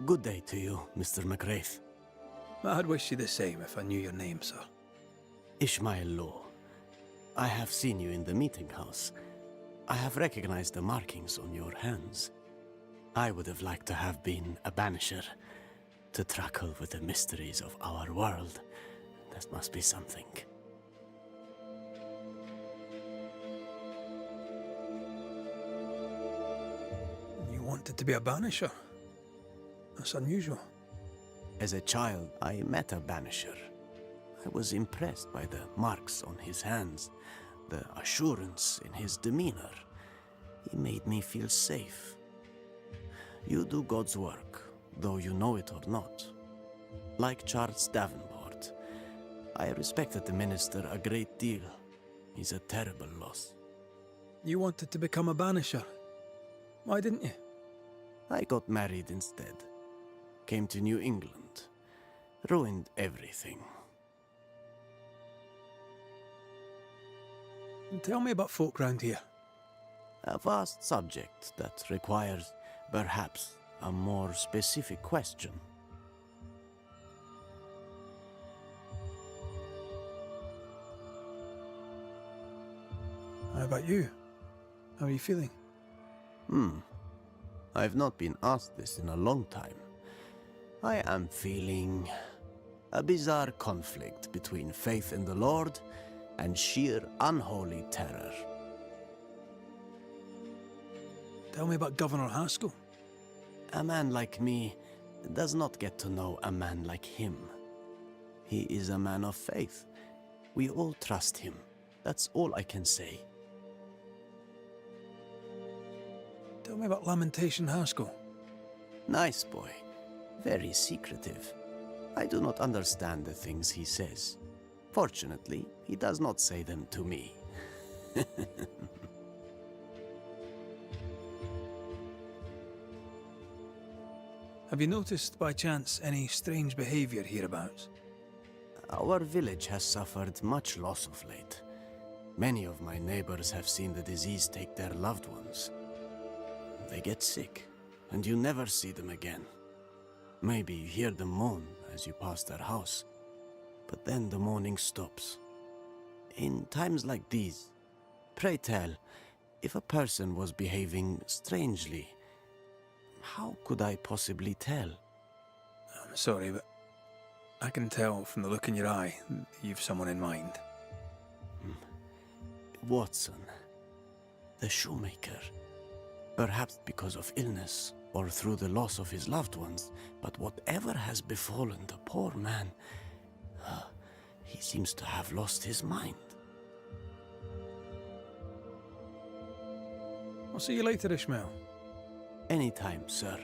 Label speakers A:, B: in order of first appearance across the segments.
A: Good day to you, Mr. McWraith.
B: I'd wish you the same if I knew your name, sir.
A: Ishmael Law. I have seen you in the meeting house. I have recognized the markings on your hands. I would have liked to have been a banisher, to truckle with the mysteries of our world. That must be something.
B: You wanted to be a banisher? That's unusual.
A: As a child, I met a banisher. I was impressed by the marks on his hands, the assurance in his demeanor. He made me feel safe. You do God's work, though you know it or not. Like Charles Davenport, I respected the minister a great deal. He's a terrible loss.
B: You wanted to become a banisher? Why didn't you?
A: I got married instead. Came to New England. Ruined everything.
B: Tell me about folk round here.
A: A vast subject that requires, perhaps, a more specific question.
B: How about you? How are you feeling?
A: I've not been asked this in a long time. I am feeling a bizarre conflict between faith in the Lord and sheer unholy terror.
B: Tell me about Governor Haskell.
A: A man like me does not get to know a man like him. He is a man of faith. We all trust him. That's all I can say.
B: Tell me about Lamentation Haskell.
A: Nice boy. Very secretive. I do not understand the things he says. Fortunately, he does not say them to me.
B: Have you noticed, by chance, any strange behavior hereabouts?
A: Our village has suffered much loss of late. Many of my neighbors have seen the disease take their loved ones. They get sick, and you never see them again. Maybe you hear them moan as you pass their house, but then the moaning stops. In times like these, pray tell, if a person was behaving strangely, how could I possibly tell?
B: I'm sorry, but I can tell from the look in your eye that you've someone in mind.
A: Watson, the shoemaker. Perhaps because of illness, or through the loss of his loved ones, but whatever has befallen the poor man, he seems to have lost his mind.
B: I'll see you later, Ishmael.
A: Anytime, sir.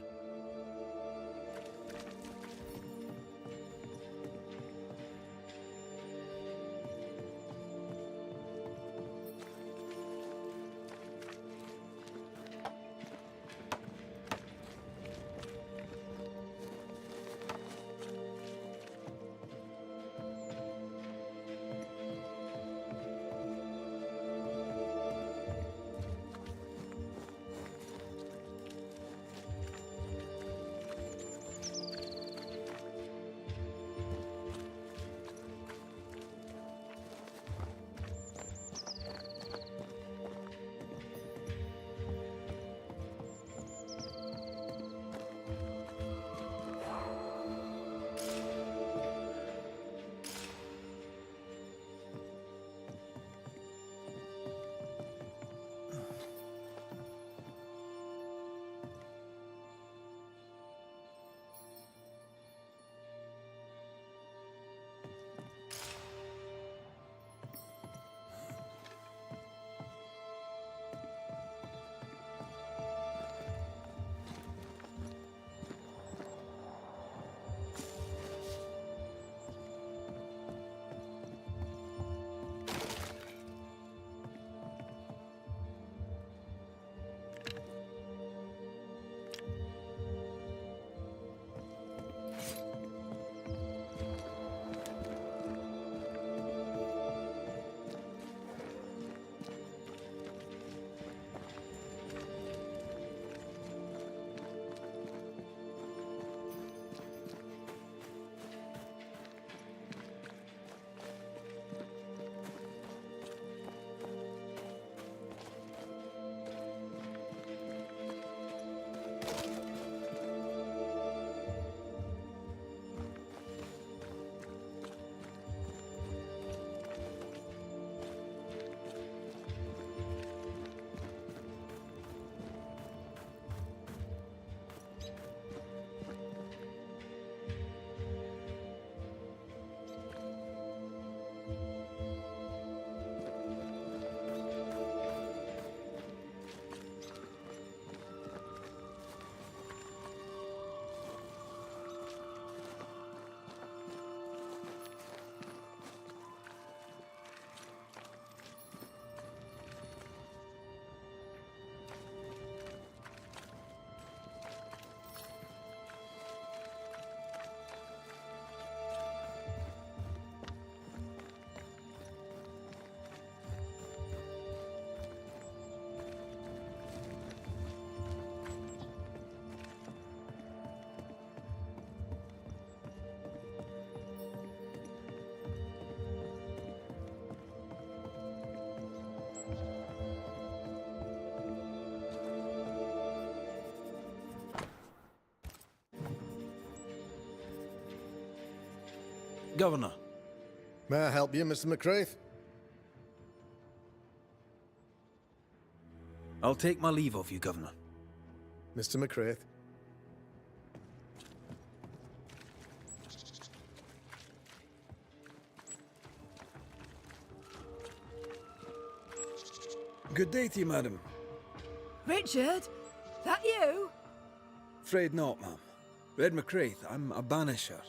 B: Governor.
C: May I help you, Mr. McCraith?
B: I'll take my leave of you, Governor.
C: Mr. McCraith.
B: Good day to you, madam.
D: Richard, that you?
B: Afraid not, ma'am. Red McCraith, I'm a banisher.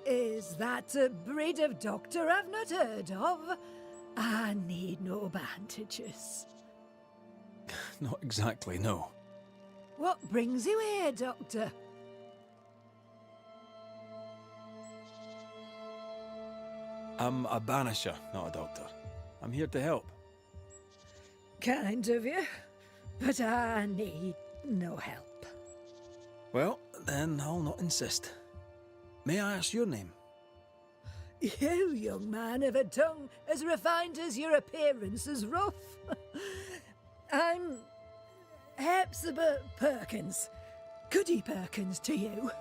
D: Is that a breed of doctor I've not heard of? I need no bandages.
B: Not exactly, no.
D: What brings you here, Doctor?
B: I'm a banisher, not a doctor. I'm here to help.
D: Kind of you, but I need no help.
B: Well, then I'll not insist. May I ask your name?
D: You, young man, have a tongue as refined as your appearance is rough. I'm Hepzibah Perkins. Goody Perkins to you.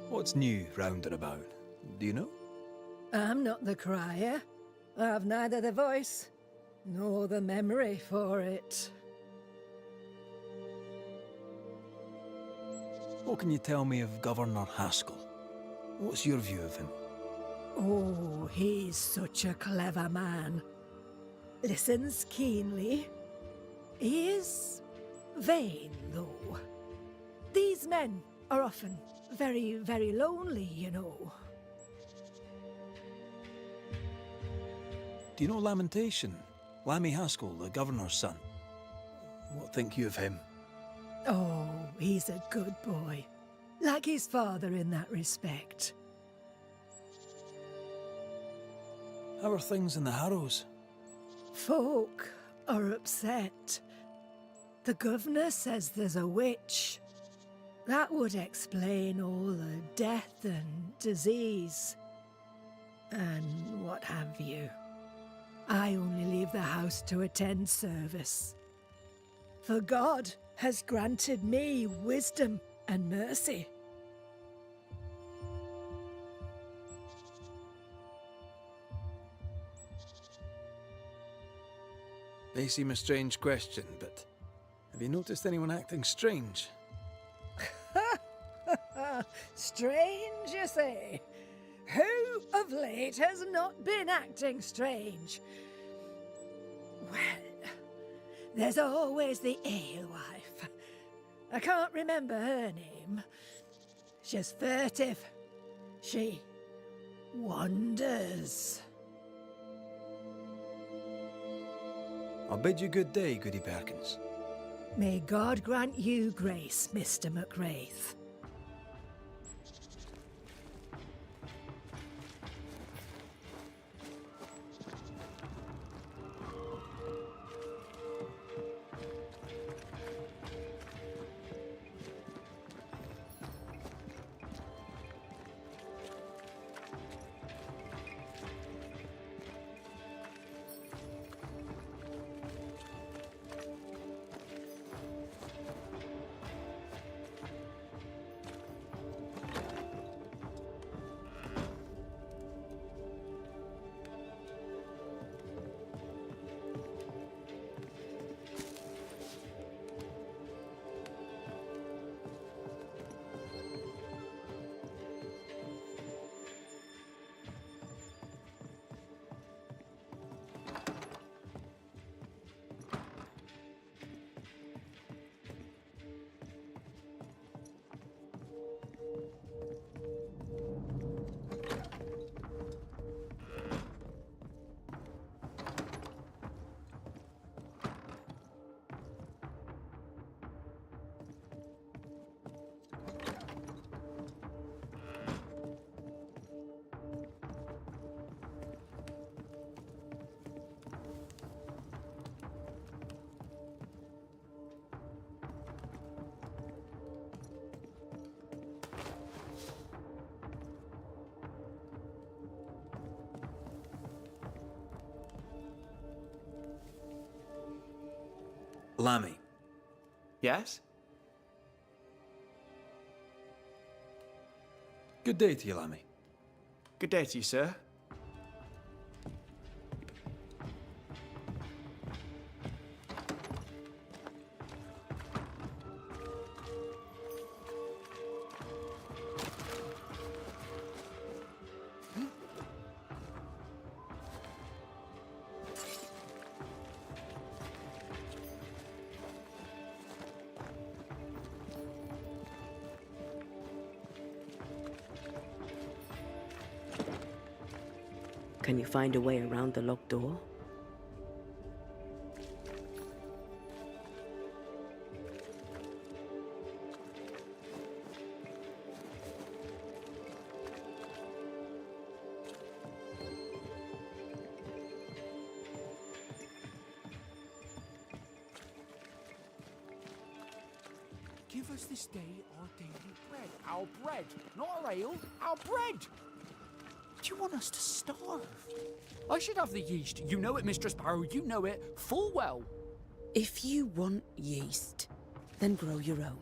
B: What's new round and about? Do you know?
D: I'm not the crier. I've neither the voice nor the memory for it.
B: What can you tell me of Governor Haskell? What's your view of him?
D: Oh, he's such a clever man. Listens keenly. He is vain, though. These men are often very, very lonely, you know.
B: Do you know Lamentation? Lammy Haskell, the governor's son. What think you of him?
D: Oh, he's a good boy. Like his father in that respect.
B: How are things in the Harrows?
D: Folk are upset. The governor says there's a witch. That would explain all the death and disease. And what have you. I only leave the house to attend service. For God has granted me wisdom and mercy.
B: May seem a strange question, but have you noticed anyone acting strange?
D: Strange, you say? Who of late has not been acting strange? Well, there's always the alewife. I can't remember her name. She's furtive. She wanders.
B: I'll bid you good day, Goody Perkins.
D: May God grant you grace, Mr. McCraith.
B: Lammy.
E: Yes?
B: Good day to you, Lammy.
E: Good day to you, sir.
F: Can you find a way around the locked door?
G: Give us this day our daily bread. Our bread, not our ale, our bread! Do you want us to starve? I should have the yeast. You know it, Mistress Barrow, you know it full well.
F: If you want yeast, then grow your own.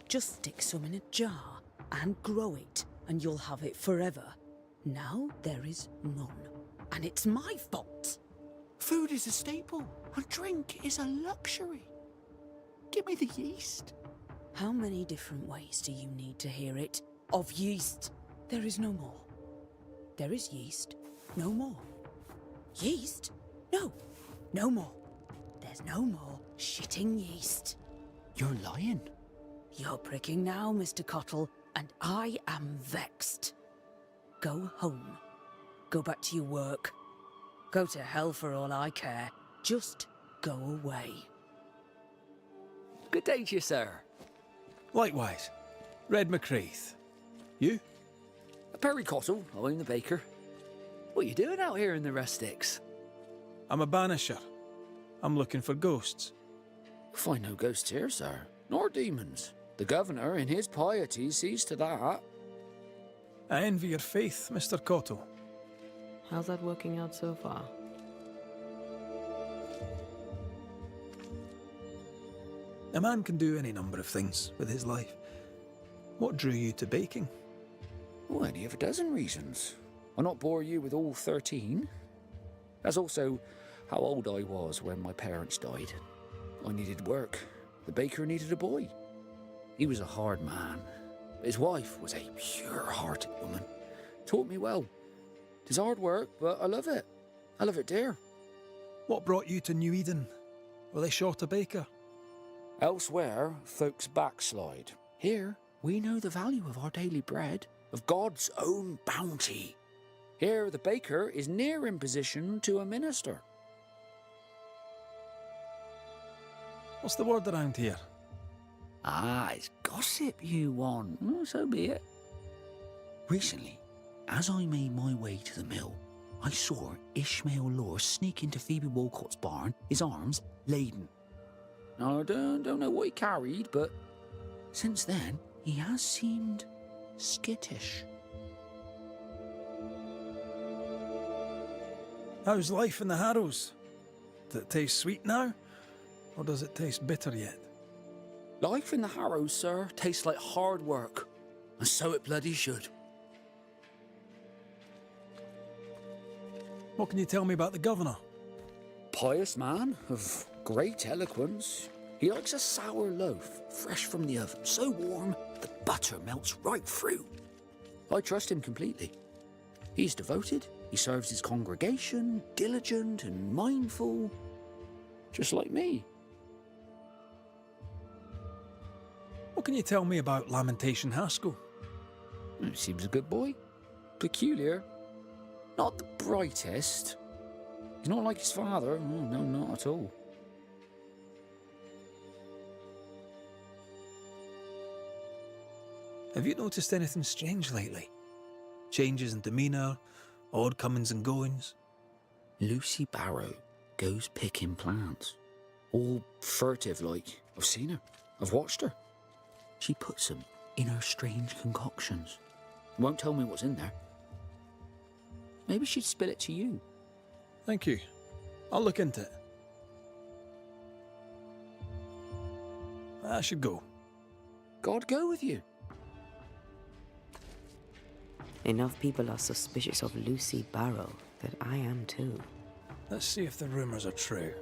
F: Just stick some in a jar and grow it, and you'll have it forever. Now there is none, and it's my fault.
G: Food is a staple, and drink is a luxury. Give me the yeast.
F: How many different ways do you need to hear it? Of yeast, there is no more. There is yeast, no more. Yeast? No, no more. There's no more shitting yeast.
G: You're lying.
F: You're pricking now, Mr. Cottle, and I am vexed. Go home. Go back to your work. Go to hell for all I care. Just go away.
G: Good day to you, sir.
B: Likewise. Red McCraith. You?
G: Perry Cottle, I'm the baker. What are you doing out here in the rustics?
B: I'm a banisher. I'm looking for ghosts.
G: Find no ghosts here, sir, nor demons. The governor, in his piety, sees to that.
B: I envy your faith, Mr. Cottle.
F: How's that working out so far?
B: A man can do any number of things with his life. What drew you to baking?
G: Oh, any of a dozen reasons. I'll not bore you with all 13. That's also how old I was when my parents died. I needed work. The baker needed a boy. He was a hard man. His wife was a pure-hearted woman. Taught me well. It's hard work, but I love it. I love it dear.
B: What brought you to New Eden? Were they short a baker?
G: Elsewhere, folks backslide. Here, we know the value of our daily bread, of God's own bounty. Here, the baker is near in position to a minister.
B: What's the word around here?
G: Ah, it's gossip you want. Oh, so be it. Recently, as I made my way to the mill, I saw Ishmael Lore sneak into Phoebe Walcott's barn, his arms laden. Now, I don't know what he carried, but since then, he has seemed skittish.
B: How's life in the Harrows? Does it taste sweet now? Or does it taste bitter yet?
G: Life in the Harrows, sir, tastes like hard work. And so it bloody should.
B: What can you tell me about the governor?
G: Pious man of great eloquence. He likes a sour loaf, fresh from the oven, so warm the butter melts right through. I trust him completely. He's devoted, he serves his congregation, diligent and mindful, just like me.
B: What can you tell me about Lamentation Haskell?
G: He seems a good boy. Peculiar. Not the brightest. He's not like his father. Oh, no, not at all.
B: Have you noticed anything strange lately? Changes in demeanour, odd comings and goings?
G: Lucy Barrow goes picking plants. All furtive like. I've seen her. I've watched her. She puts them in her strange concoctions. Won't tell me what's in there. Maybe she'd spill it to you.
B: Thank you. I'll look into it. I should go.
G: God go with you.
H: Enough people are suspicious of Lucy Barrow that I am too.
B: Let's see if the rumours are true.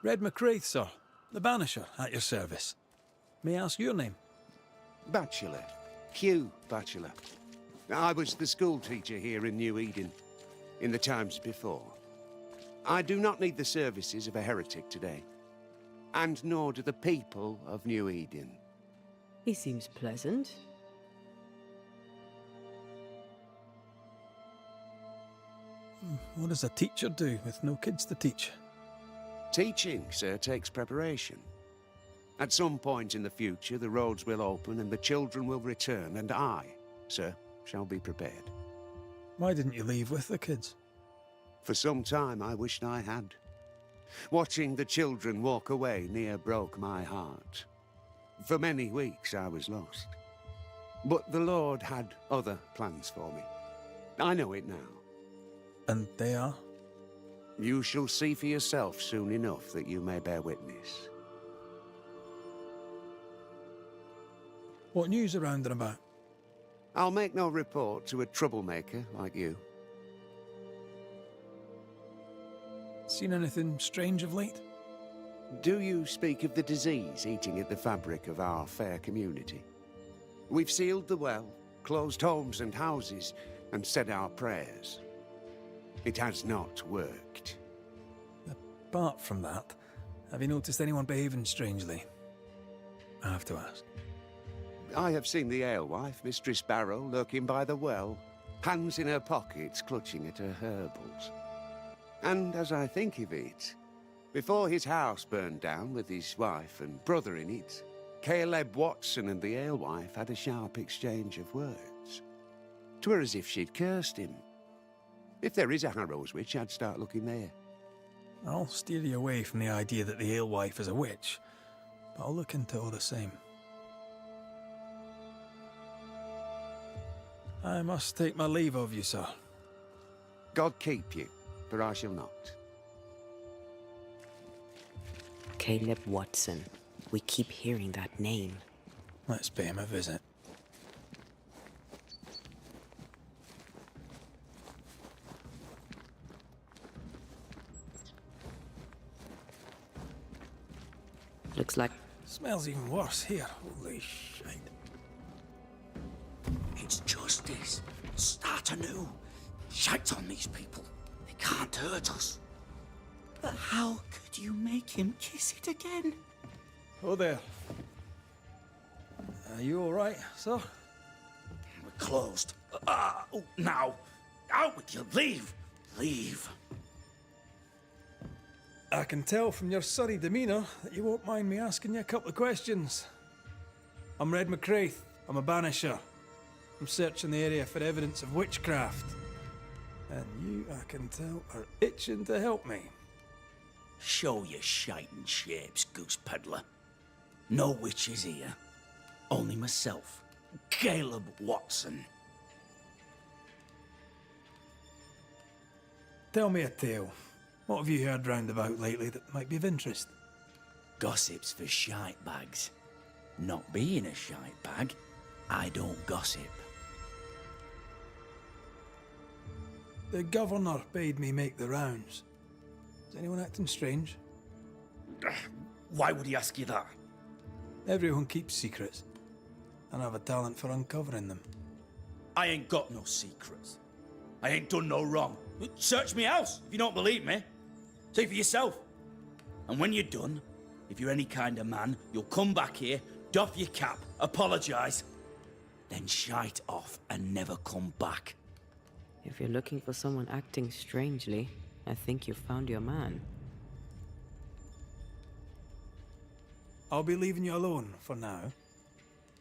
B: Red McCraith, sir. The Banisher, at your service. May I ask your name?
I: Bachelor. Hugh Bachelor. I was the school teacher here in New Eden, in the times before. I do not need the services of a heretic today, and nor do the people of New Eden.
H: He seems pleasant.
B: What does a teacher do with no kids to teach?
I: Teaching, sir, takes preparation. At some point in the future, the roads will open and the children will return, and I, sir, shall be prepared.
B: Why didn't you leave with the kids?
I: For some time I wished I had. Watching the children walk away near broke my heart. For many weeks I was lost. But the Lord had other plans for me. I know it now.
B: And they are?
I: You shall see for yourself soon enough that you may bear witness.
B: What news around and about?
I: I'll make no report to a troublemaker like you.
B: Seen anything strange of late?
I: Do you speak of the disease eating at the fabric of our fair community? We've sealed the well, closed homes and houses, and said our prayers. It has not worked.
B: Apart from that, have you noticed anyone behaving strangely? I have to ask.
I: I have seen the alewife, Mistress Barrow, lurking by the well, hands in her pockets clutching at her herbals. And as I think of it, before his house burned down with his wife and brother in it, Caleb Watson and the alewife had a sharp exchange of words. 'Twere as if she'd cursed him. If there is a Harrow's witch, I'd start looking there.
B: I'll steer you away from the idea that the alewife is a witch, I'll look into all the same. I must take my leave of you, sir.
I: God keep you, for I shall not.
H: Caleb Watson. We keep hearing that name.
B: Let's pay him a visit.
H: Looks like
B: Smells even worse here. Holy shite.
G: It's justice. Start anew. Shite on these people. They can't hurt us. But how could you make him kiss it again?
B: Oh there. Are you all right, sir?
G: We're closed. Oh, now. Out with you. Leave. Leave.
B: I can tell from your surly demeanour that you won't mind me asking you a couple of questions. I'm Red McCraith. I'm a Banisher. I'm searching the area for evidence of witchcraft. And you, I can tell, are itching to help me.
G: Show your shiting shapes, goose peddler. No witches here. Only myself, Caleb Watson.
B: Tell me a tale. What have you heard round about lately that might be of interest?
G: Gossip's for shite bags. Not being a shite bag, I don't gossip.
B: The governor bade me make the rounds. Is anyone acting strange?
G: Why would he ask you that?
B: Everyone keeps secrets, and I have a talent for uncovering them.
G: I ain't got no secrets. I ain't done no wrong. Search me house if you don't believe me. See for yourself. And when you're done, if you're any kind of man, you'll come back here, doff your cap, apologise, then shite off and never come back.
H: if you're looking for someone acting strangely, I think you've found your man.
B: I'll be leaving you alone for now.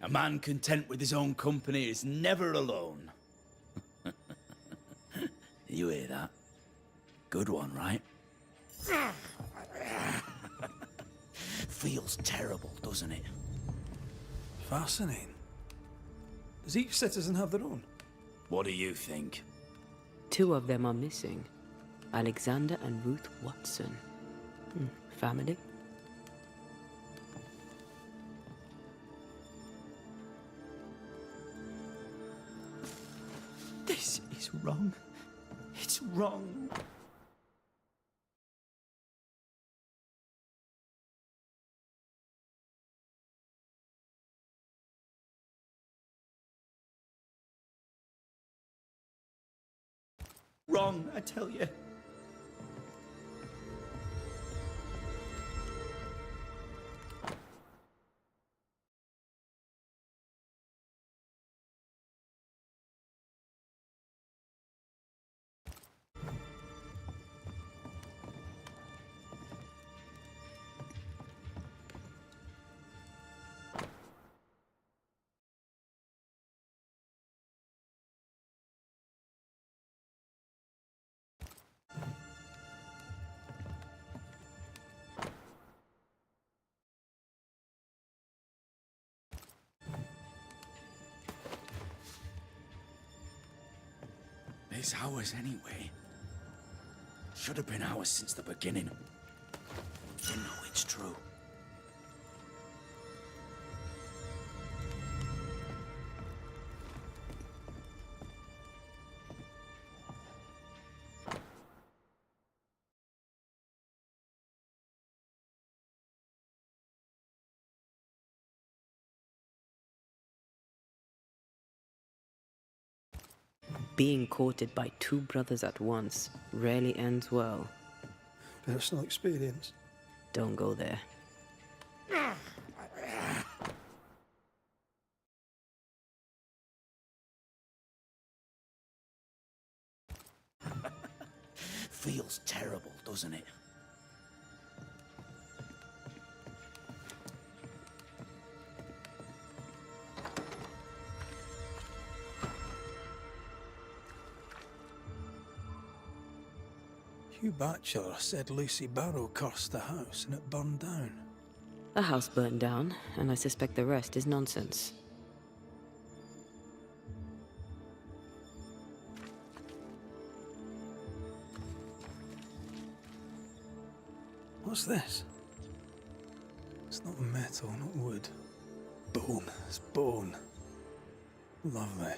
G: A man content with his own company is never alone. You hear that? Good one, right? Feels terrible, doesn't it?
B: Fascinating. Does each citizen have their own?
G: What do you think?
H: 2 of them are missing. Alexander and Ruth Watson. Family?
G: This is wrong. It's wrong. Wrong, I tell you. It's ours anyway. Should have been ours since the beginning. You know it's true.
H: Being courted by 2 brothers at once rarely ends well.
B: Personal experience.
H: Don't go there.
G: Feels terrible, doesn't it?
B: Hugh Batchelor said Lucy Barrow cursed the house and it burned down.
H: A house burned down, and I suspect the rest is nonsense.
B: What's this? It's not metal, not wood. Bone. It's bone. Lovely.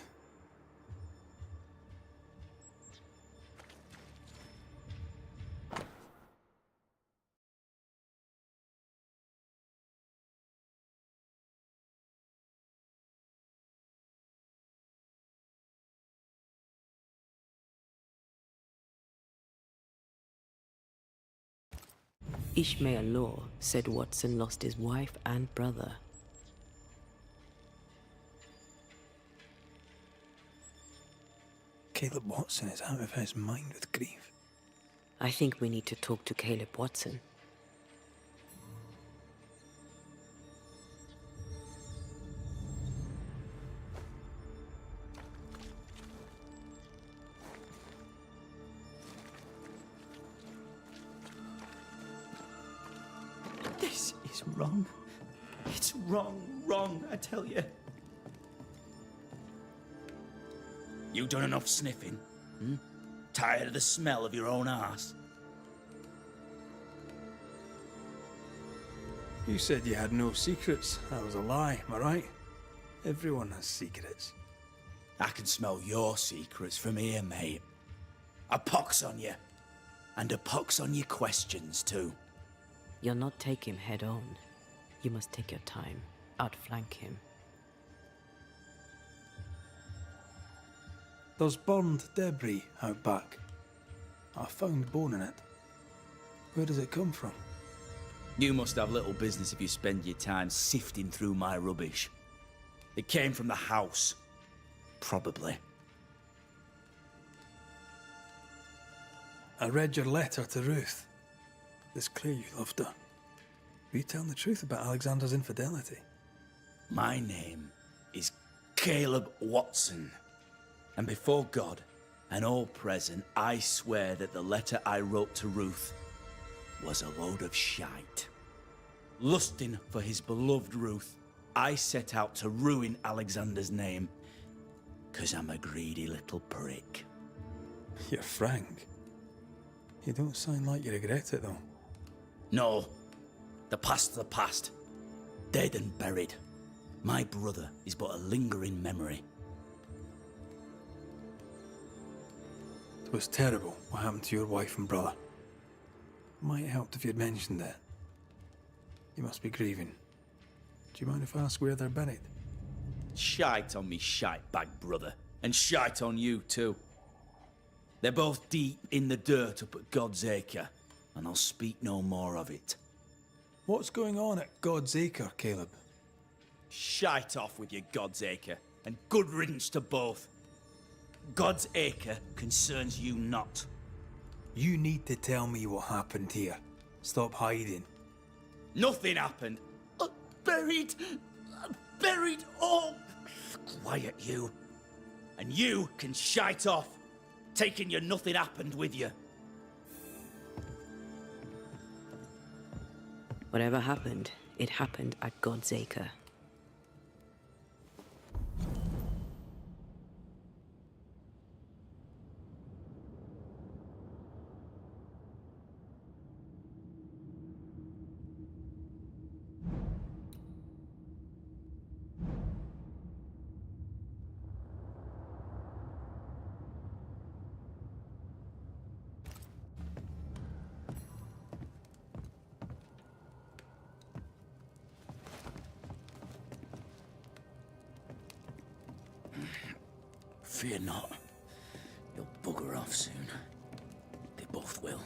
H: Ishmael Law said Watson lost his wife and brother.
B: Caleb Watson is out of his mind with grief.
H: I think we need to talk to Caleb Watson.
E: This is wrong. It's wrong, I tell you.
J: You done enough sniffing? Hmm? Tired of the smell of your own arse?
B: You said you had no secrets. That was a lie, am I right? Everyone has secrets.
J: I can smell your secrets from here, mate. A pox on you. And a pox on your questions, too.
H: You'll not take him head on. You must take your time, outflank him.
B: There's burned debris out back. I found bone in it. Where does it come from?
J: You must have little business if you spend your time sifting through my rubbish. It came from the house. Probably.
B: I read your letter to Ruth. It's clear you loved her. Were you telling the truth about Alexander's infidelity?
J: My name is Caleb Watson. And before God and all present, I swear that the letter I wrote to Ruth was a load of shite. Lusting for his beloved Ruth, I set out to ruin Alexander's name, 'cause I'm a greedy little prick.
B: You're frank. You don't sound like you regret it, though.
J: No, the past's the past. Dead and buried. My brother is but a lingering memory.
B: It was terrible what happened to your wife and brother. Might have helped if you'd mentioned it. You must be grieving. Do you mind if I ask where they're buried?
J: Shite on me shite bag brother, and shite on you too. They're both deep in the dirt up at God's Acre, and I'll speak no more of it.
B: What's going on at God's Acre, Caleb?
J: Shite off with your God's Acre, and good riddance to both. God's Acre concerns you not.
B: You need to tell me what happened here. Stop hiding.
J: Nothing happened. Buried. Buried. Oh, quiet you. And you can shite off, taking your nothing happened with you.
H: Whatever happened, it happened at God's Acre.
J: Fear not. You'll bugger off soon. They both will.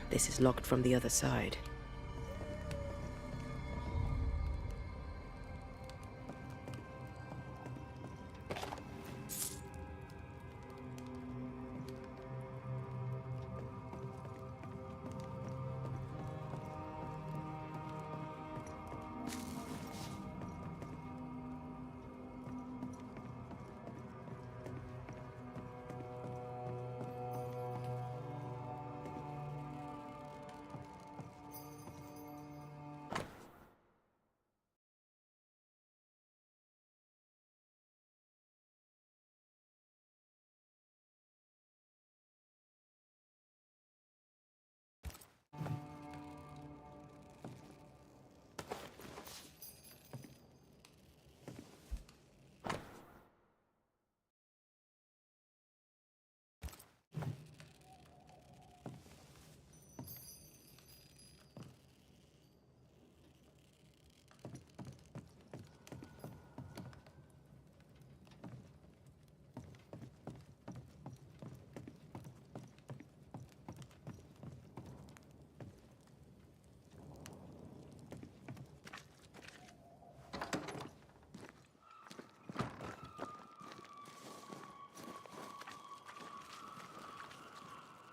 H: This is locked from the other side.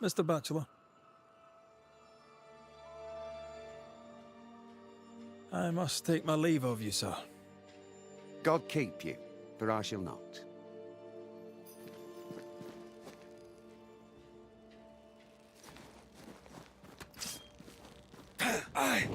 B: Mr. Bachelor. I must take my leave of you, sir.
I: God keep you, for I shall not.
B: Aye.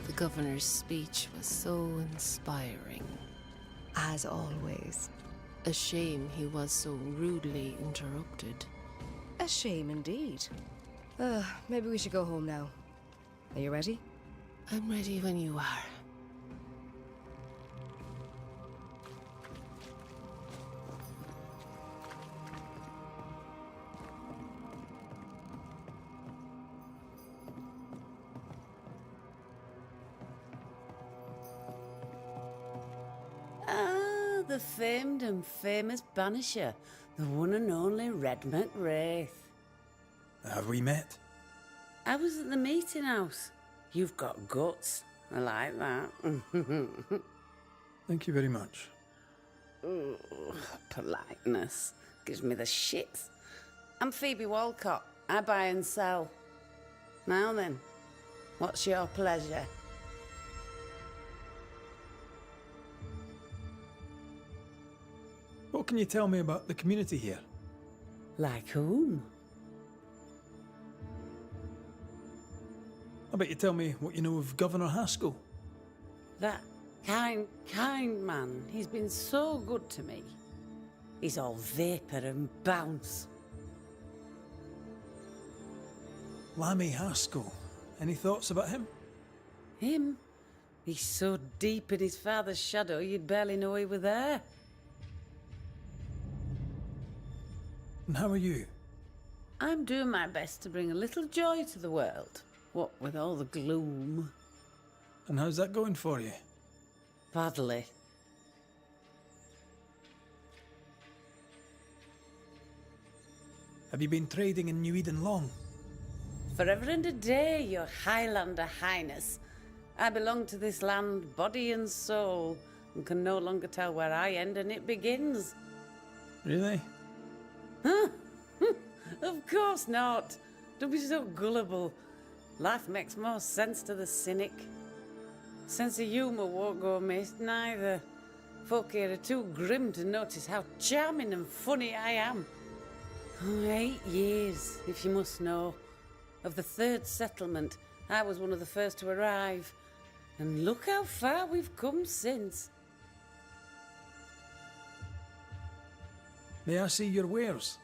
K: The governor's speech was so inspiring.
L: As always.
K: A shame he was so rudely interrupted.
L: A shame indeed. Maybe we should go home now. Are you ready?
K: I'm ready when you are.
F: The famed and famous Banisher, the one and only Red McWraith.
B: Have we met?
F: I was at the meeting house. You've got guts. I like that.
B: Thank you very much.
F: Ooh, politeness gives me the shits. I'm Phoebe Walcott. I buy and sell. Now then, what's your pleasure?
B: What can you tell me about the community here?
F: Like whom?
B: I bet you tell me what you know of Governor Haskell.
F: That kind man. He's been so good to me. He's all vapour and bounce.
B: Lammy Haskell. Any thoughts about him?
F: Him? He's so deep in his father's shadow you'd barely know he were there.
B: And how are you?
F: I'm doing my best to bring a little joy to the world. What with all the gloom.
B: And how's that going for you?
F: Badly.
B: Have you been trading in New Eden long?
F: Forever and a day, your Highlander Highness. I belong to this land, body and soul, and can no longer tell where I end and it begins.
B: Really?
F: Huh? Of course not. Don't be so gullible. Life makes more sense to the cynic. Sense of humour won't go amiss, neither. Folk here are too grim to notice how charming and funny I am. 8 years, if you must know. Of the third settlement, I was one of the first to arrive. And look how far we've come since.
B: May I see your wares?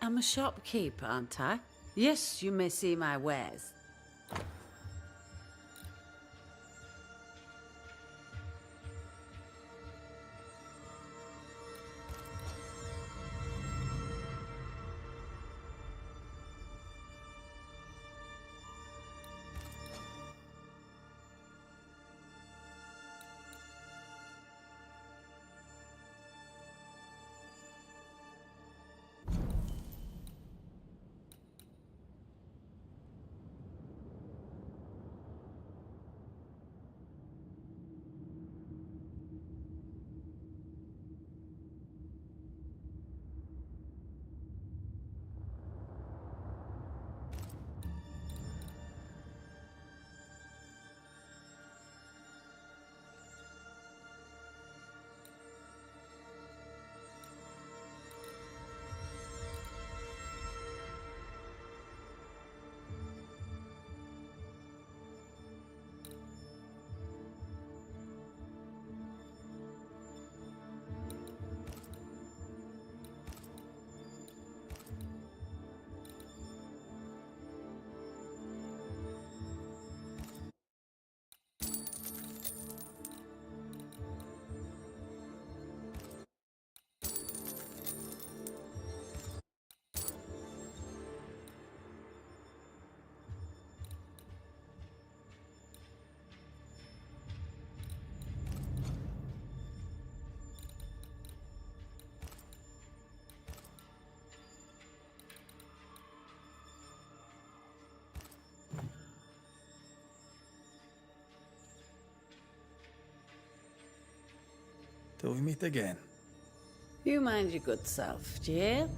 F: I'm a shopkeeper, aren't I? Yes, you may see my wares.
B: Till we meet again.
H: You mind your good self, do you hear?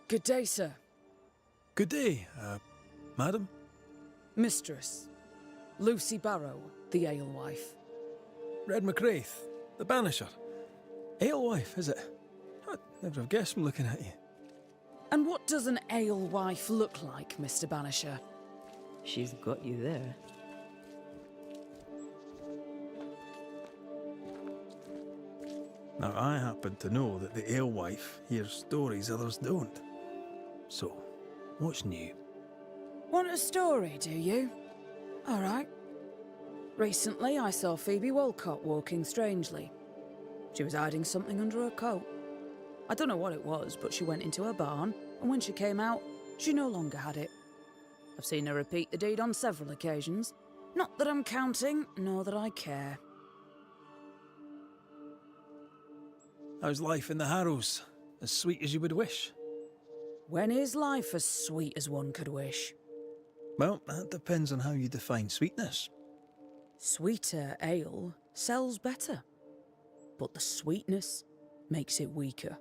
F: Good day, sir.
B: Good day, madam.
F: Mistress. Lucy Barrow, the alewife.
B: Red McCraith, the Banisher. Alewife, is it? I'd never have guessed from looking at you.
F: And what does an alewife look like, Mr. Banisher?
H: She's got you there.
B: Now, I happen to know that the alewife hears stories others don't. So, what's new?
F: Want a story, do you? All right. Recently, I saw Phoebe Walcott walking strangely. She was hiding something under her coat. I don't know what it was, but she went into her barn, and when she came out, she no longer had it. I've seen her repeat the deed on several occasions. Not that I'm counting, nor that I care.
B: How's life in the Harrows? As sweet as you would wish?
F: When is life as sweet as one could wish?
B: Well, that depends on how you define sweetness.
F: Sweeter ale sells better, but the sweetness makes it weaker.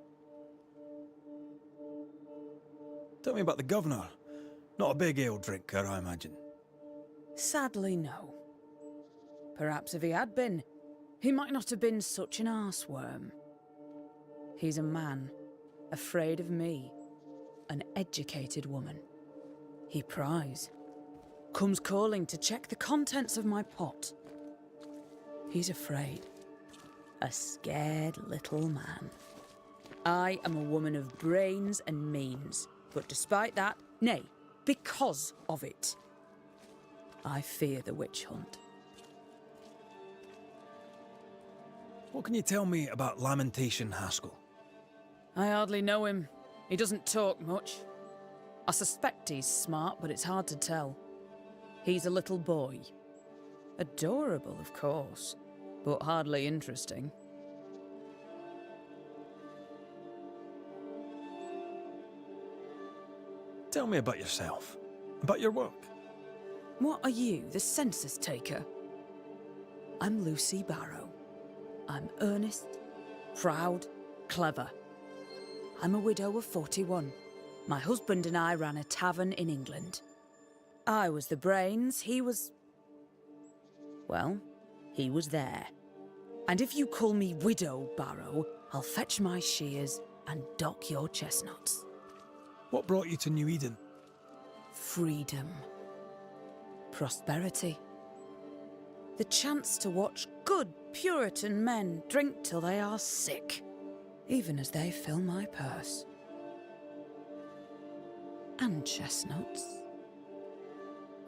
B: Tell me about the governor. Not a big ale drinker, I imagine.
F: Sadly, no. Perhaps if he had been, he might not have been such an arseworm. He's a man, afraid of me, an educated woman. He pries, comes calling to check the contents of my pot. He's afraid, a scared little man. I am a woman of brains and means, but despite that, nay, because of it, I fear the witch hunt.
B: What can you tell me about Lamentation Haskell?
F: I hardly know him. He doesn't talk much. I suspect he's smart, but it's hard to tell. He's a little boy. Adorable, of course, but hardly interesting.
B: Tell me about yourself, about your work.
F: What are you, the census taker? I'm Lucy Barrow. I'm earnest, proud, clever. I'm a widow of 41. My husband and I ran a tavern in England. I was the brains, he was... Well, he was there. And if you call me Widow Barrow, I'll fetch my shears and dock your chestnuts.
B: What brought you to New Eden?
F: Freedom. Prosperity. The chance to watch good Puritan men drink till they are sick, even as they fill my purse. And chestnuts.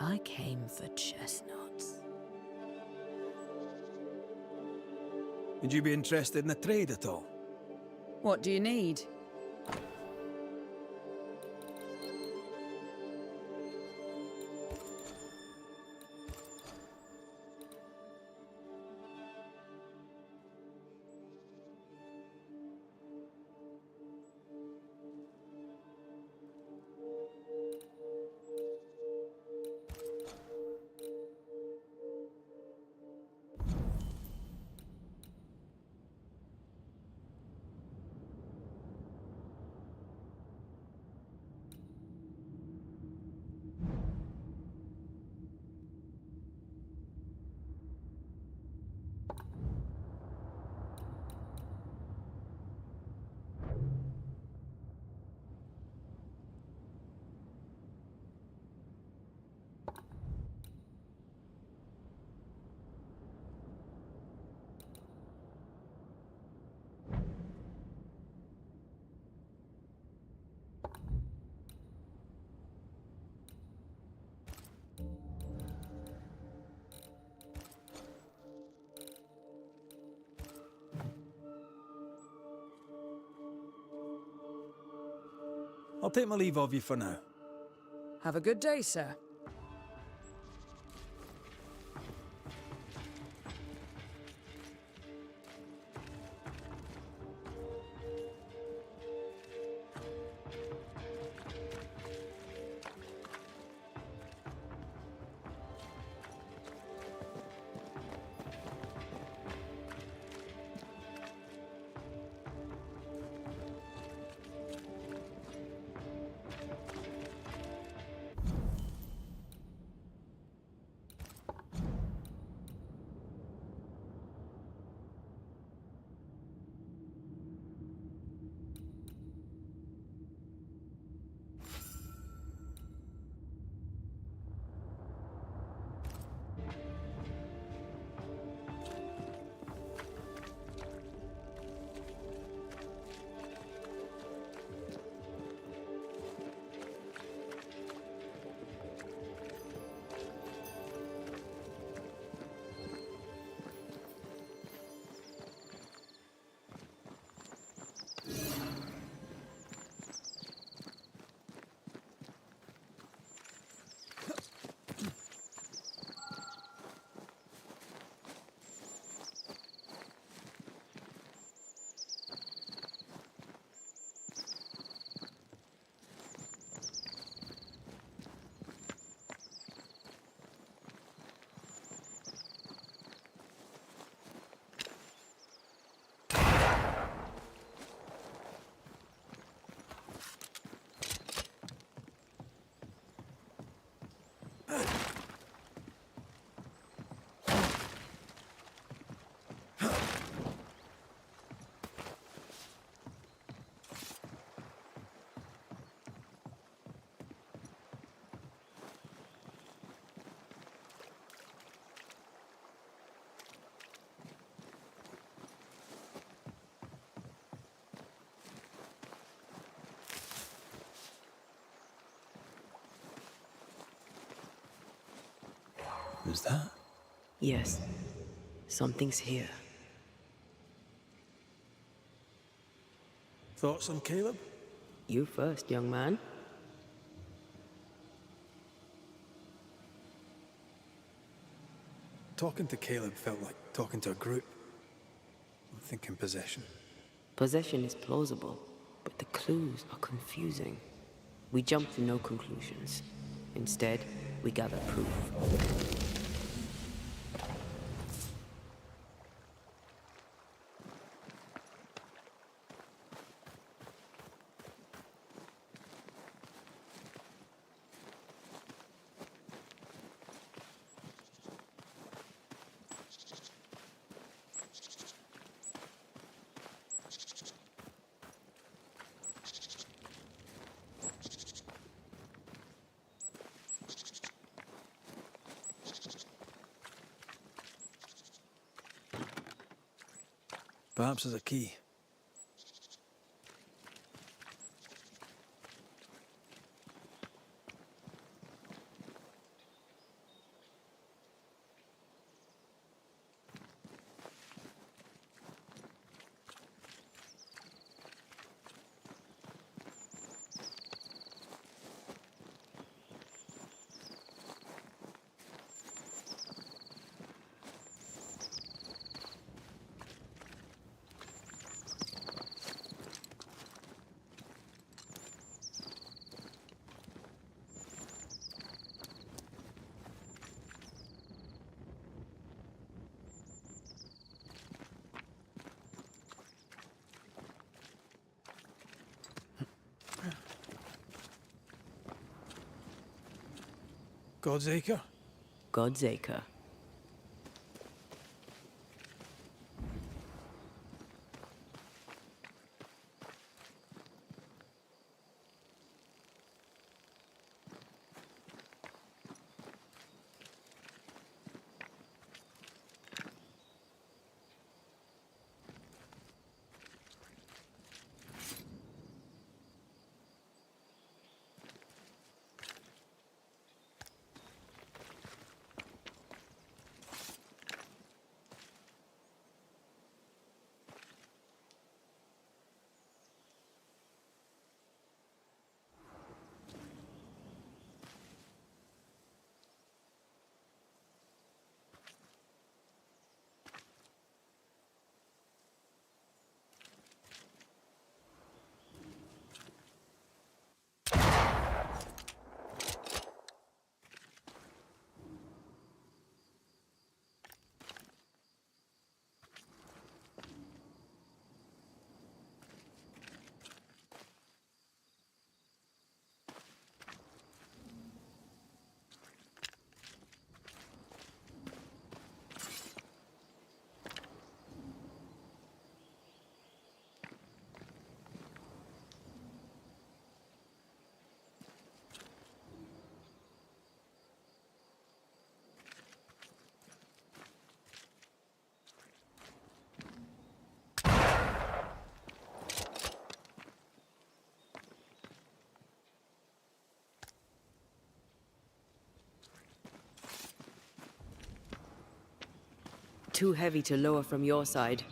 F: I came for chestnuts.
B: Would you be interested in a trade at all?
F: What do you need?
B: I'll take my leave of you for now.
F: Have a good day, sir.
B: Who's that?
H: Yes. Something's here.
B: Thoughts on Caleb?
H: You first, young man.
B: Talking to Caleb felt like talking to a group. I'm thinking possession.
H: Possession is plausible, but the clues are confusing. We jump to no conclusions. Instead, we gather proof.
B: Perhaps there's a key. God's Acre?
H: God's Acre. Too heavy to lower from your side.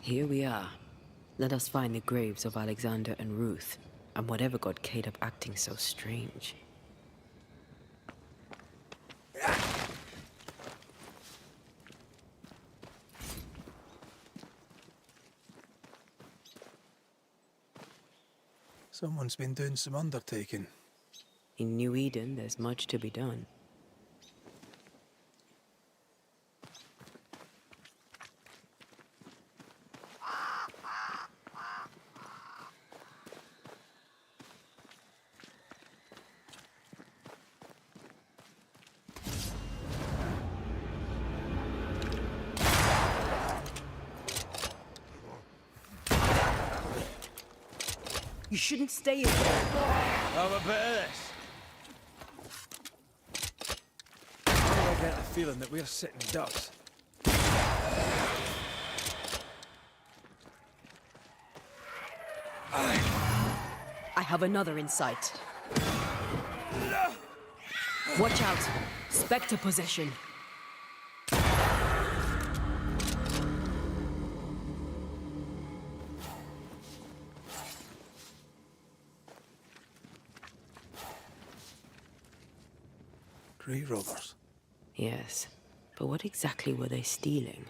H: Here we are. Let us find the graves of Alexander and Ruth, and whatever got Caleb acting so strange.
B: Someone's been doing some undertaking.
H: In New Eden, there's much to be done.
F: You shouldn't stay in there.
B: Have a bit of this. Why do I get the feeling that we're sitting ducks?
F: I have another in sight. Watch out. Spectre possession.
B: Grey robbers.
H: Yes, but what exactly were they stealing?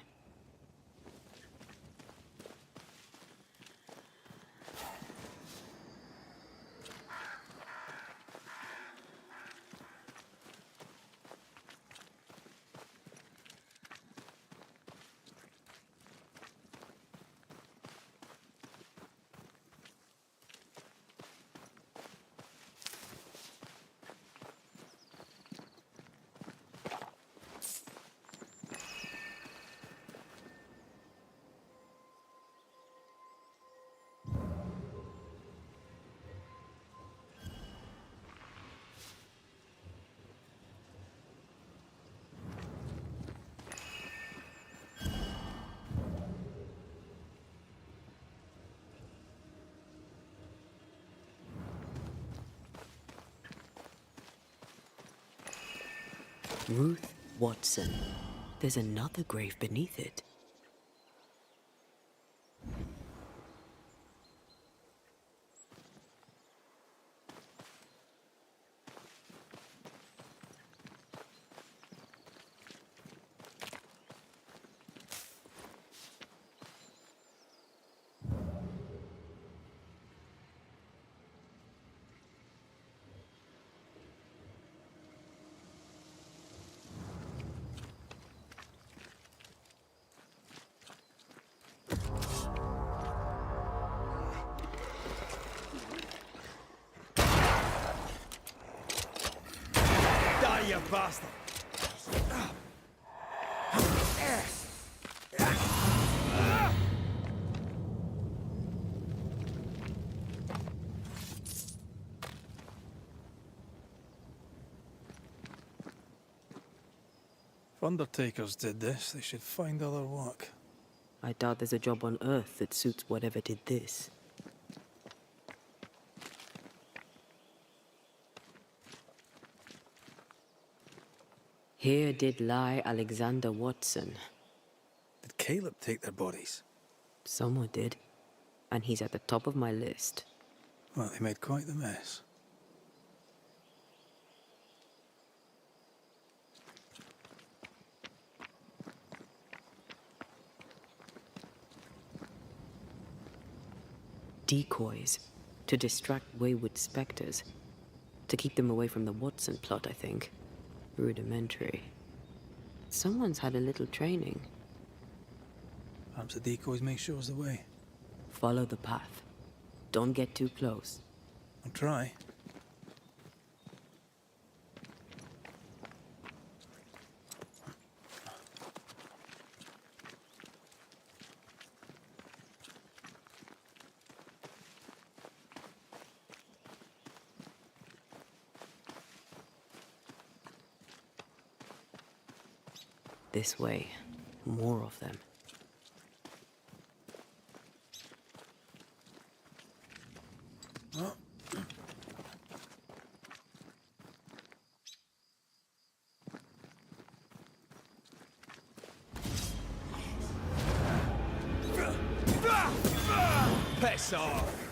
H: Ruth Watson. There's another grave beneath it.
B: You bastard! If undertakers did this, they should find other work.
H: I doubt there's a job on Earth that suits whatever did this. Here did lie Alexander Watson.
B: Did Caleb take their bodies?
H: Someone did. And he's at the top of my list.
B: Well, they made quite the mess.
H: Decoys. To distract wayward specters. To keep them away from the Watson plot, I think. Rudimentary. Someone's had a little training.
B: Perhaps the decoys may show us the way.
H: Follow the path. Don't get too close.
B: I'll try.
H: This way. More of them.
B: Piss off!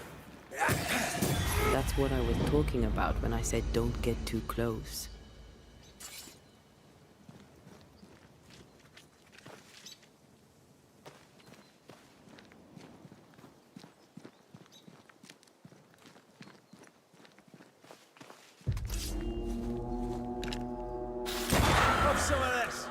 H: That's what I was talking about when I said don't get too close.
B: Have some of this!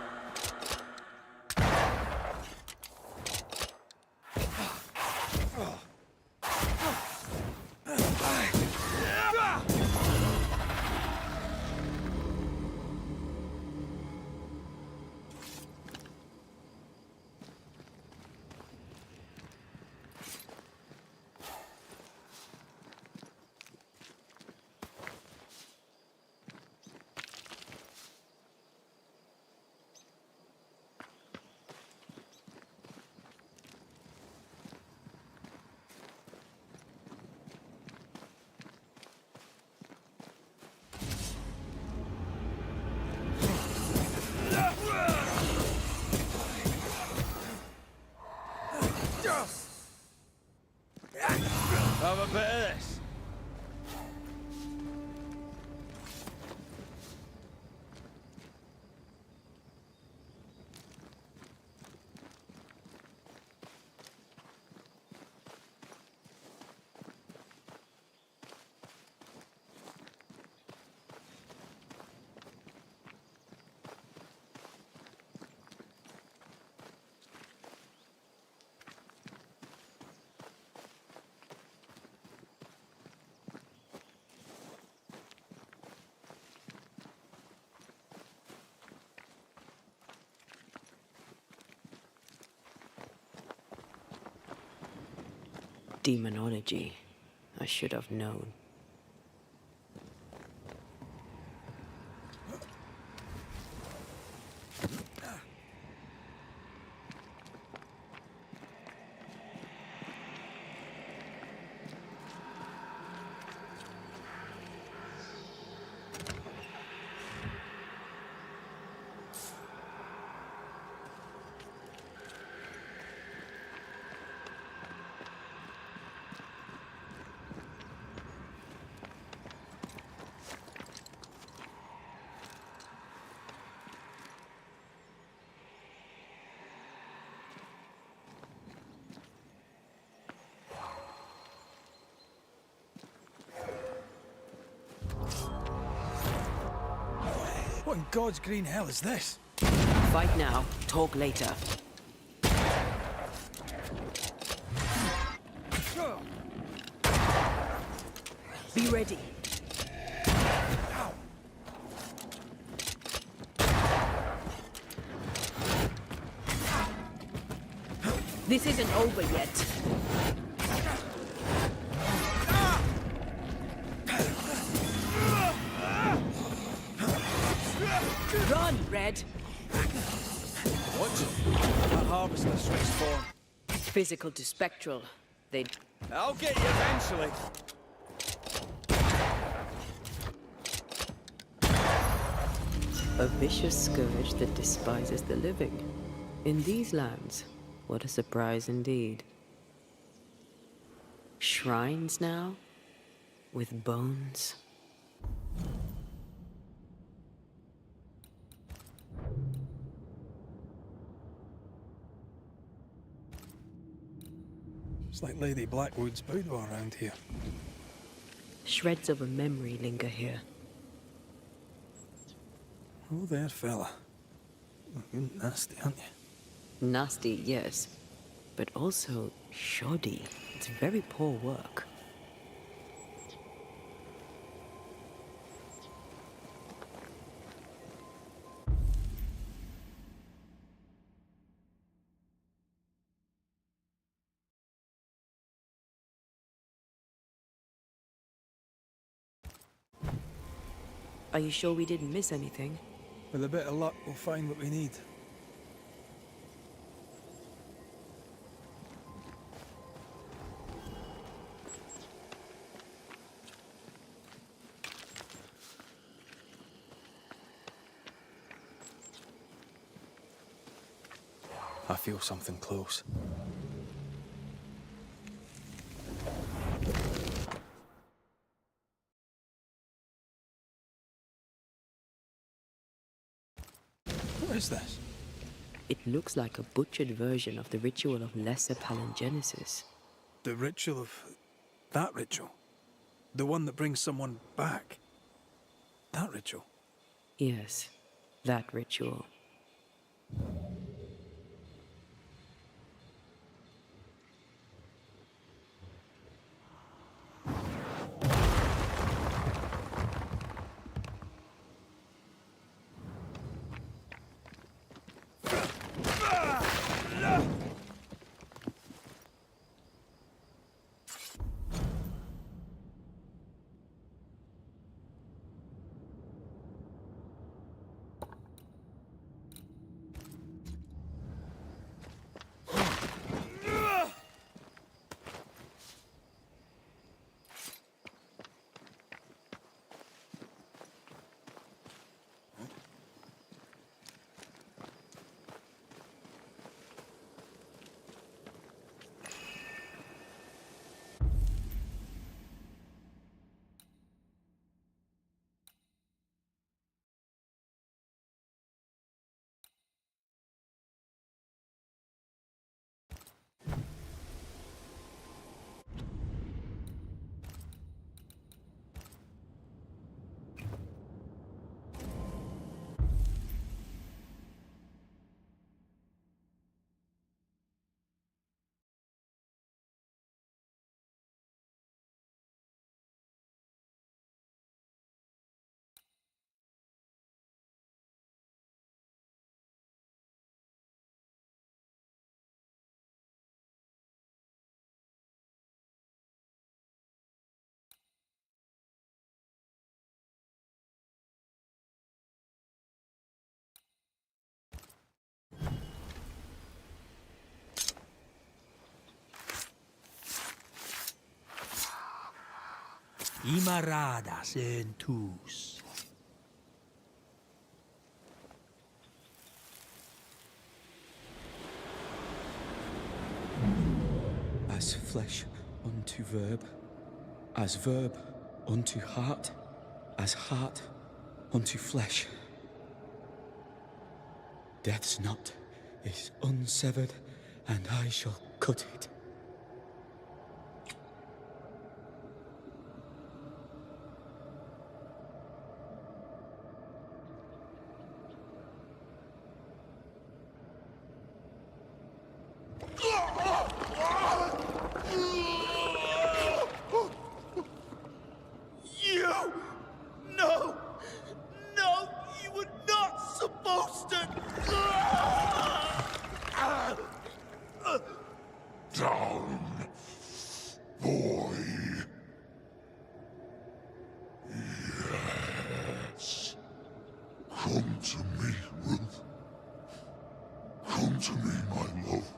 H: Demonology. I should have known.
B: What in God's green hell is this?
H: Fight now, talk later. Be ready. This isn't over yet. Run, Red!
B: What? That harvester switched form.
H: Physical to spectral. They'd...
B: I'll get you eventually.
H: A vicious scourge that despises the living. In these lands, what a surprise indeed. Shrines now? With bones?
B: It's like Lady Blackwood's boudoir around here.
H: Shreds of a memory linger here.
B: Oh, there, fella. You're nasty, aren't you?
H: Nasty, yes. But also shoddy. It's very poor work. Are you sure we didn't miss anything?
B: With a bit of luck, we'll find what we need. I feel something close. What is this?
H: It looks like a butchered version of the ritual of Lesser Palingenesis.
B: The ritual of... that ritual? The one that brings someone back? That ritual?
H: Yes, that ritual.
B: Imaradas en tus.
E: As flesh unto verb, as verb unto heart, as heart unto flesh. Death's knot is unsevered, and I shall cut it.
J: You! No! No! You were not supposed to!
M: Down, boy. Yes. Come to me, Ruth. Come to me, my love.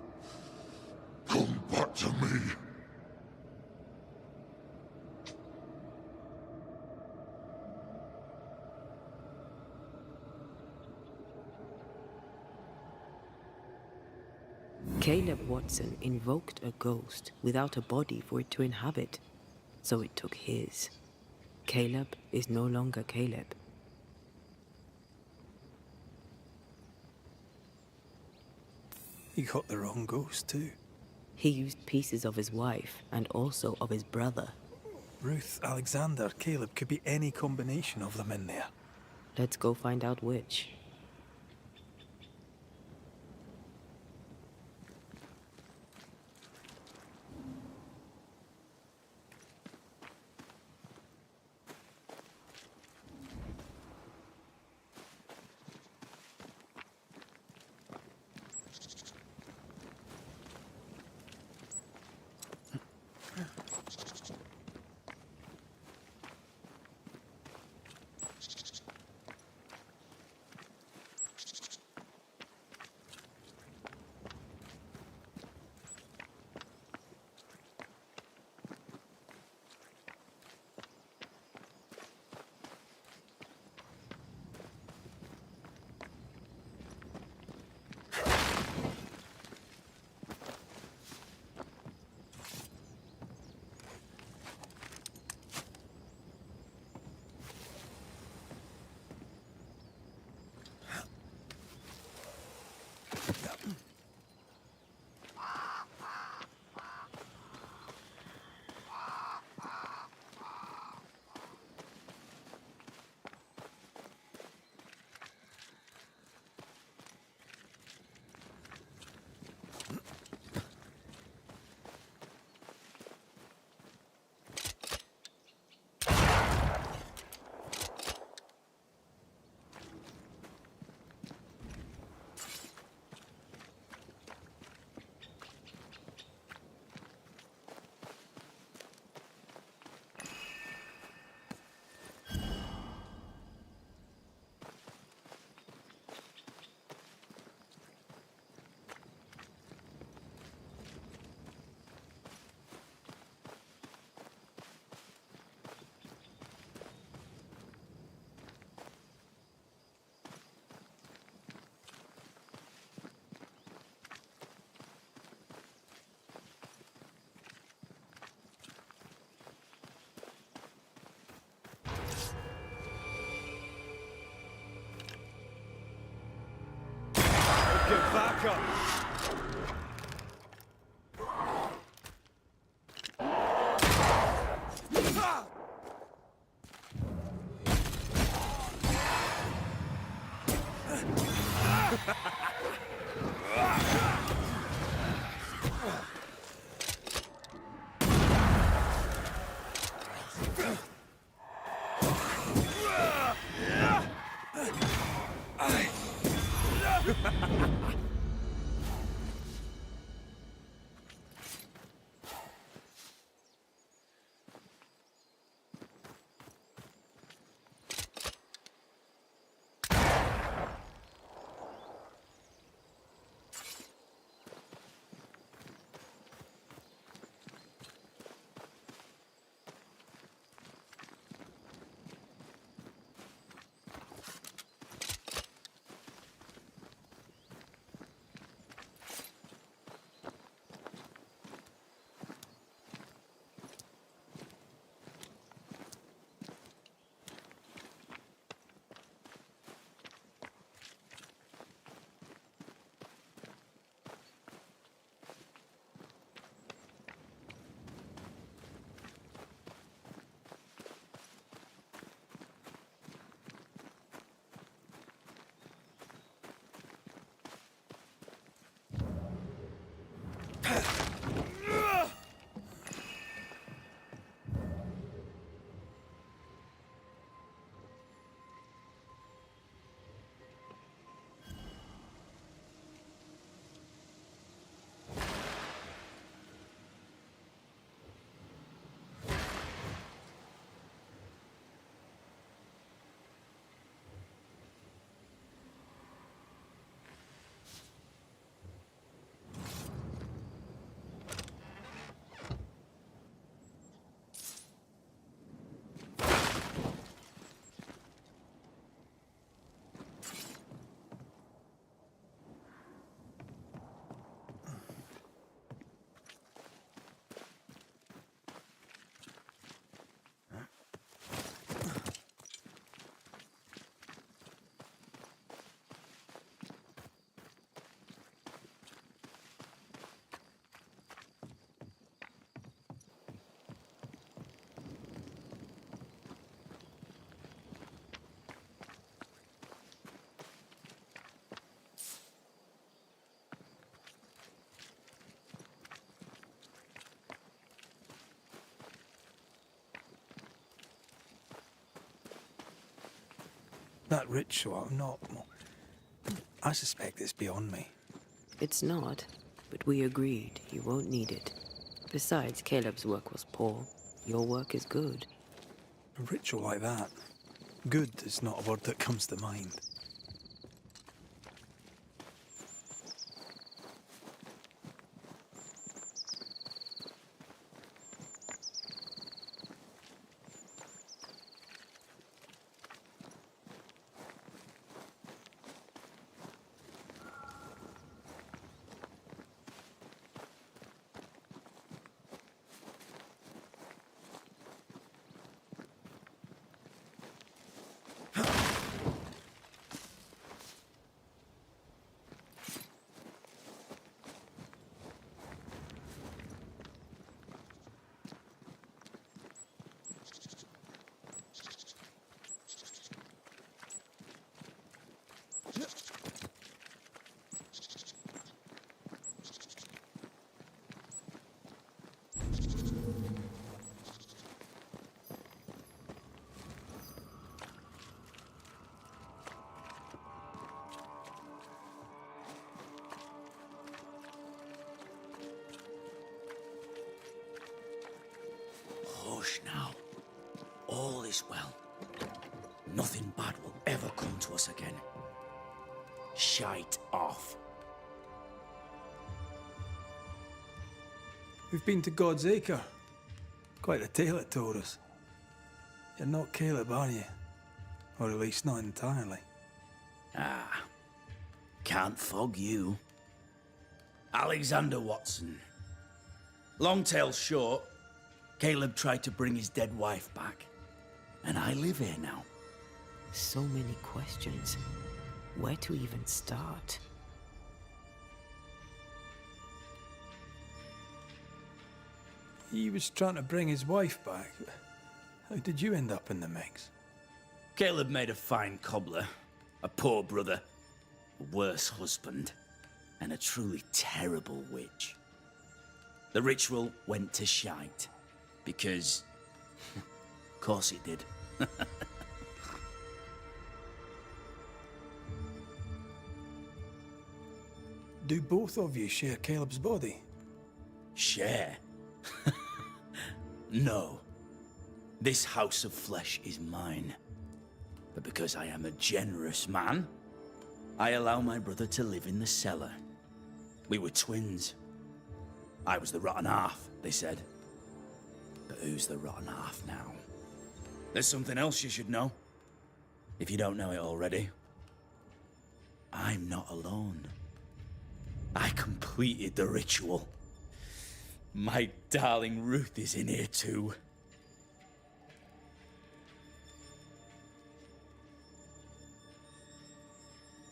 M: Come back to me.
H: Caleb Watson invoked a ghost without a body for it to inhabit, so it took his. Caleb is no longer Caleb.
B: He got the wrong ghost, too.
H: He used pieces of his wife and also of his brother.
B: Ruth, Alexander, Caleb could be any combination of them in there.
H: Let's go find out which.
B: Get back up! That ritual, I suspect it's beyond me.
H: It's not, but we agreed you won't need it. Besides, Caleb's work was poor. Your work is good.
B: A ritual like that, good is not a word that comes to mind.
J: Hush now. All is well. Nothing bad will ever come to us again. Shite off.
B: We've been to God's Acre. Quite a tale it told us. You're not Caleb, are you? Or at least not entirely.
J: Ah. Can't fog you. Alexander Watson. Long tale short, Caleb tried to bring his dead wife back. And I live here now.
H: So many questions. Where to even start?
B: He was trying to bring his wife back. How did you end up in the mix?
J: Caleb made a fine cobbler, a poor brother, a worse husband, and a truly terrible witch. The ritual went to shite, because... of course it did.
B: Do both of you share Caleb's body?
J: Share? No. This house of flesh is mine. But because I am a generous man, I allow my brother to live in the cellar. We were twins. I was the rotten half, they said. But who's the rotten half now? There's something else you should know. If you don't know it already. I'm not alone. I completed the ritual. My darling Ruth is in here too.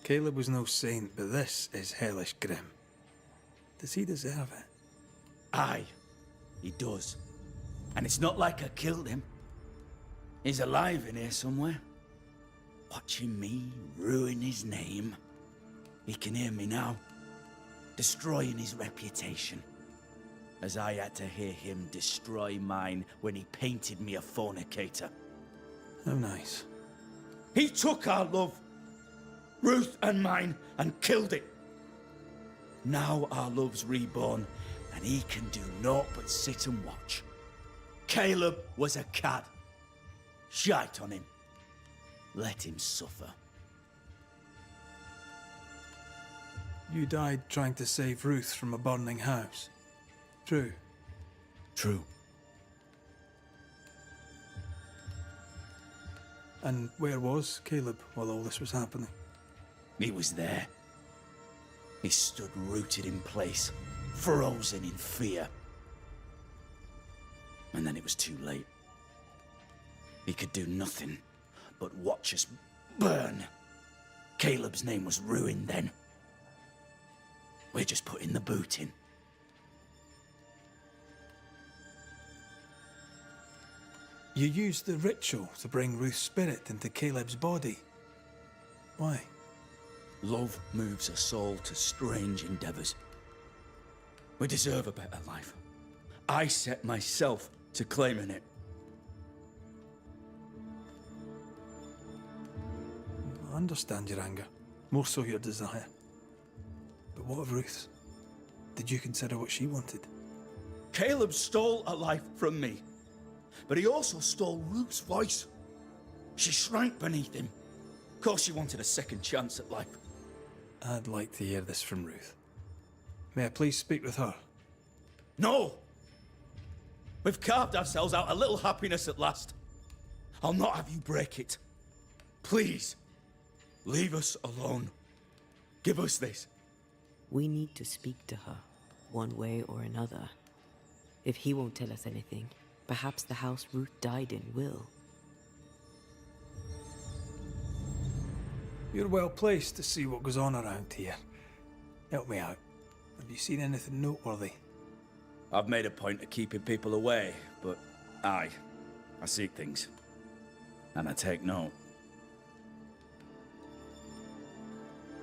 B: Caleb was no saint, but this is hellish grim. Does he deserve it?
J: Aye, he does. And it's not like I killed him. He's alive in here somewhere. Watching me ruin his name. He can hear me now. Destroying his reputation. as I had to hear him destroy mine when he painted me a fornicator.
B: How nice.
J: He took our love, Ruth and mine, and killed it. Now our love's reborn, and he can do naught but sit and watch. Caleb was a cad. Shite on him. Let him suffer.
B: You died trying to save Ruth from a burning house. True.
J: True.
B: And where was Caleb while all this was happening?
J: He was there. He stood rooted in place, frozen in fear. And then it was too late. He could do nothing but watch us burn. Caleb's name was ruined then. We're just putting the boot in.
B: You used the ritual to bring Ruth's spirit into Caleb's body. Why?
J: Love moves a soul to strange endeavors. We deserve a better life. I set myself to claiming it.
B: I understand your anger, more so your desire. But what of Ruth's? Did you consider what she wanted?
J: Caleb stole a life from me, but he also stole Ruth's voice. She shrank beneath him. Of course she wanted a second chance at life.
B: I'd like to hear this from Ruth. May I please speak with her?
J: No! We've carved ourselves out a little happiness at last. I'll not have you break it. Please, leave us alone. Give us this.
H: We need to speak to her, one way or another. If he won't tell us anything, perhaps the house Ruth died in will.
B: You're well placed to see what goes on around here. Help me out. Have you seen anything noteworthy?
J: I've made a point of keeping people away, but I seek things. And I take note.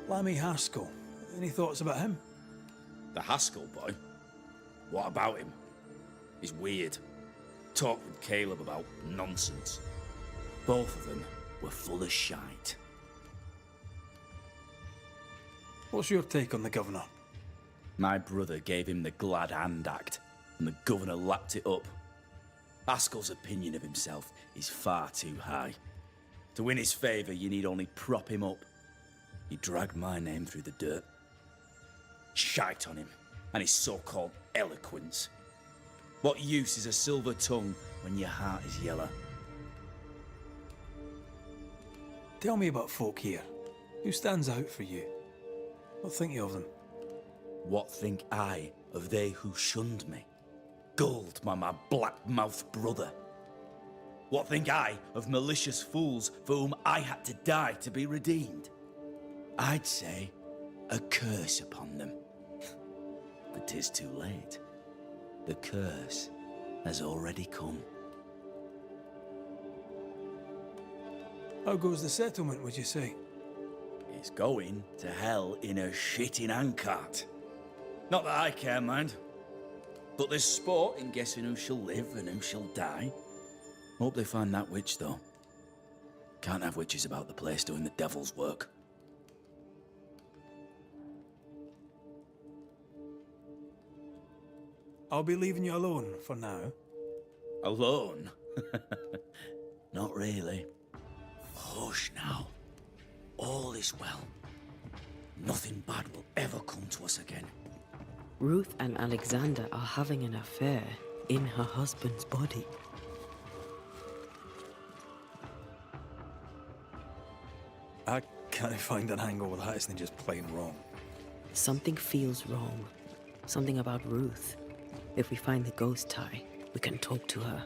B: Lammy Haskell. Any thoughts about him?
J: The Haskell boy? What about him? He's weird. Talked with Caleb about nonsense. Both of them were full of shite.
B: What's your take on the governor?
J: My brother gave him the Glad Hand Act, and the governor lapped it up. Haskell's opinion of himself is far too high. To win his favour, you need only prop him up. He dragged my name through the dirt. Shite on him, and his so-called eloquence. What use is a silver tongue when your heart is yellow?
B: Tell me about folk here. Who stands out for you? What think you of them?
J: What think I of they who shunned me? Gulled by my black-mouthed brother? What think I of malicious fools for whom I had to die to be redeemed? I'd say a curse upon them. But 'tis too late. The curse has already come.
B: How goes the settlement, would you say?
J: It's going to hell in a shitting handcart. Not that I care, mind. But there's sport in guessing who shall live and who shall die. Hope they find that witch, though. Can't have witches about the place doing the devil's work.
B: I'll be leaving you alone for now.
J: Alone? Not really. Hush now. All is well. Nothing bad will ever come to us again.
H: Ruth and Alexander are having an affair in her husband's body.
B: I can't find an angle with that isn't just plain wrong.
H: Something feels wrong. Something about Ruth. If we find the ghost tie, we can talk to her.